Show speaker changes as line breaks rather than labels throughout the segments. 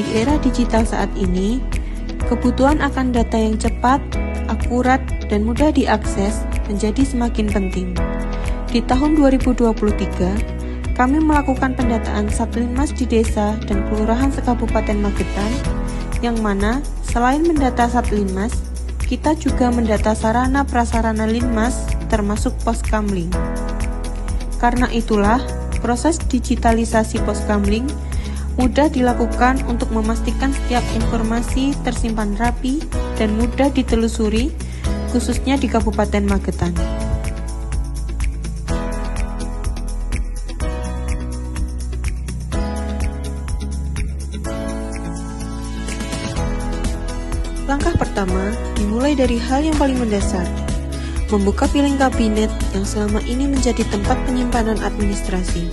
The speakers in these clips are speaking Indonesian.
Di era digital saat ini, kebutuhan akan data yang cepat, akurat, dan mudah diakses menjadi semakin penting. Di tahun 2023, kami melakukan pendataan Satlinmas di desa dan kelurahan sekabupaten Magetan, yang mana selain mendata Satlinmas, kita juga mendata sarana prasarana Linmas termasuk Poskamling. Karena itulah, proses digitalisasi Poskamling mudah dilakukan untuk memastikan setiap informasi tersimpan rapi dan mudah ditelusuri, khususnya di Kabupaten Magetan. Langkah pertama dimulai dari hal yang paling mendasar, membuka filing kabinet yang selama ini menjadi tempat penyimpanan administrasi.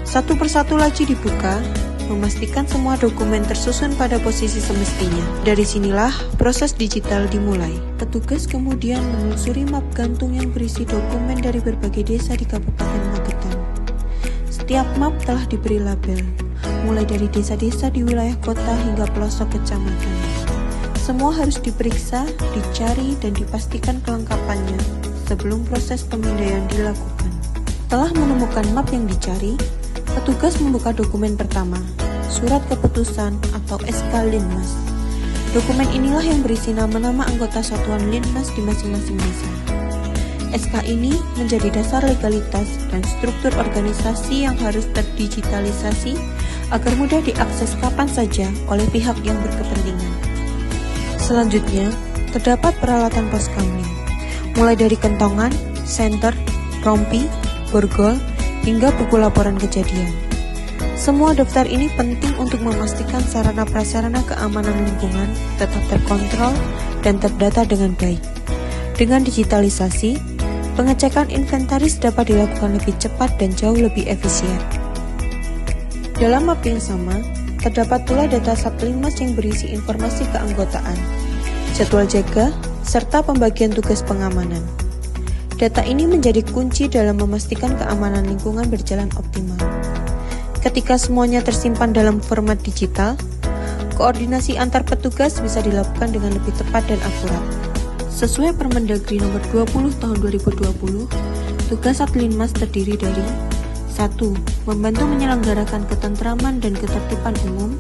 Satu persatu laci dibuka, memastikan semua dokumen tersusun pada posisi semestinya. Dari sinilah proses digital dimulai. Petugas kemudian menelusuri map gantung yang berisi dokumen dari berbagai desa di Kabupaten Magetan. Setiap map telah diberi label, mulai dari desa-desa di wilayah kota hingga pelosok kecamatan. Semua harus diperiksa, dicari, dan dipastikan kelengkapannya sebelum proses pemindaian dilakukan. Setelah menemukan map yang dicari, petugas membuka dokumen pertama, surat keputusan atau SK Linmas. Dokumen inilah yang berisi nama-nama anggota satuan Linmas di masing-masing desa. SK ini menjadi dasar legalitas dan struktur organisasi yang harus terdigitalisasi agar mudah diakses kapan saja oleh pihak yang berkepentingan. Selanjutnya, terdapat peralatan Poskamling, mulai dari kentongan, senter, rompi, borgol, hingga buku laporan kejadian. Semua daftar ini penting untuk memastikan sarana prasarana keamanan lingkungan tetap terkontrol dan terdata dengan baik. Dengan digitalisasi, pengecekan inventaris dapat dilakukan lebih cepat dan jauh lebih efisien. Dalam map yang sama, terdapat pula data Satlinmas yang berisi informasi keanggotaan, jadwal jaga, serta pembagian tugas pengamanan. Data ini menjadi kunci dalam memastikan keamanan lingkungan berjalan optimal. Ketika semuanya tersimpan dalam format digital, koordinasi antar petugas bisa dilakukan dengan lebih tepat dan akurat. Sesuai Permendagri nomor 20 tahun 2020, tugas Satlinmas terdiri dari 1. Membantu menyelenggarakan ketentraman dan ketertiban umum.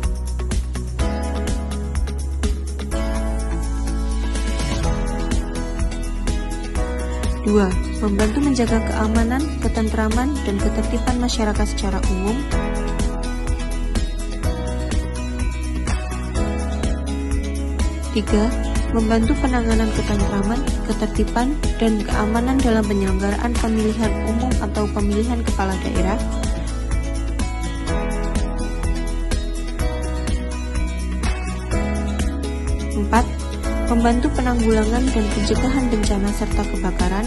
2. Membantu menjaga keamanan, ketentraman, dan ketertiban masyarakat secara umum. 3. Membantu penanganan ketentraman, ketertiban, dan keamanan dalam penyelenggaraan pemilihan umum atau pemilihan kepala daerah. 4. Membantu penanggulangan dan pencegahan bencana serta kebakaran.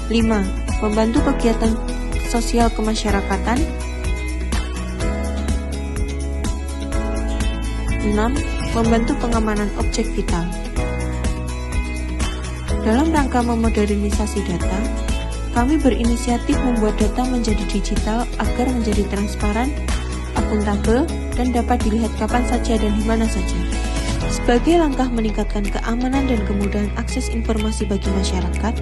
5. Membantu kegiatan sosial kemasyarakatan. 6. Membantu pengamanan objek vital. Dalam rangka memodernisasi data, kami berinisiatif membuat data menjadi digital agar menjadi transparan, akuntabel, dan dapat dilihat kapan saja dan di mana saja. Sebagai langkah meningkatkan keamanan dan kemudahan akses informasi bagi masyarakat,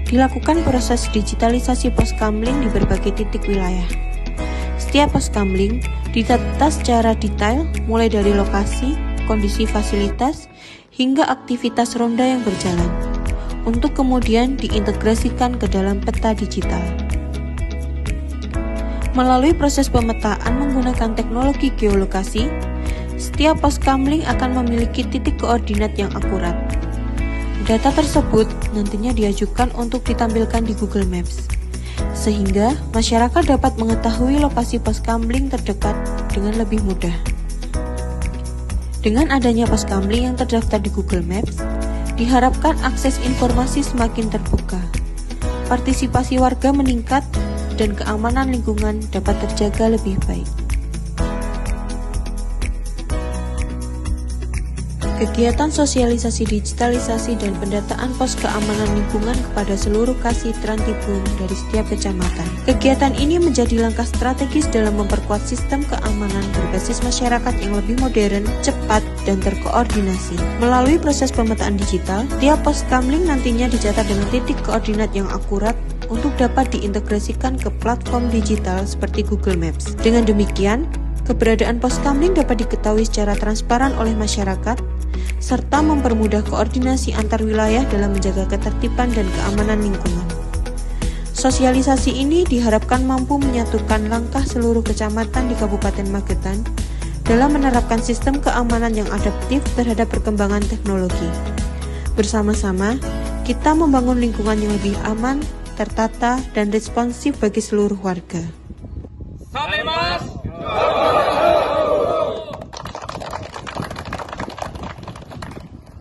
dilakukan proses digitalisasi Poskamling di berbagai titik wilayah. Setiap Poskamling ditata secara detail, mulai dari lokasi, kondisi fasilitas, hingga aktivitas ronda yang berjalan, untuk kemudian diintegrasikan ke dalam peta digital. Melalui proses pemetaan menggunakan teknologi geolokasi, setiap Poskamling akan memiliki titik koordinat yang akurat. Data tersebut nantinya diajukan untuk ditampilkan di Google Maps, sehingga masyarakat dapat mengetahui lokasi Poskamling terdekat dengan lebih mudah. Dengan adanya Poskamling yang terdaftar di Google Maps, diharapkan akses informasi semakin terbuka, partisipasi warga meningkat, dan keamanan lingkungan dapat terjaga lebih baik. Kegiatan sosialisasi digitalisasi dan pendataan pos keamanan lingkungan kepada seluruh kasih Trantibun dari setiap kecamatan. Kegiatan ini menjadi langkah strategis dalam memperkuat sistem keamanan berbasis masyarakat yang lebih modern, cepat, dan terkoordinasi. Melalui proses pemetaan digital, tiap pos kamling nantinya dicatat dengan titik koordinat yang akurat untuk dapat diintegrasikan ke platform digital seperti Google Maps. Dengan demikian, keberadaan pos kamling dapat diketahui secara transparan oleh masyarakat, serta mempermudah koordinasi antar wilayah dalam menjaga ketertiban dan keamanan lingkungan. Sosialisasi ini diharapkan mampu menyatukan langkah seluruh kecamatan di Kabupaten Magetan dalam menerapkan sistem keamanan yang adaptif terhadap perkembangan teknologi. Bersama-sama, kita membangun lingkungan yang lebih aman, tertata, dan responsif bagi seluruh warga.
Sampai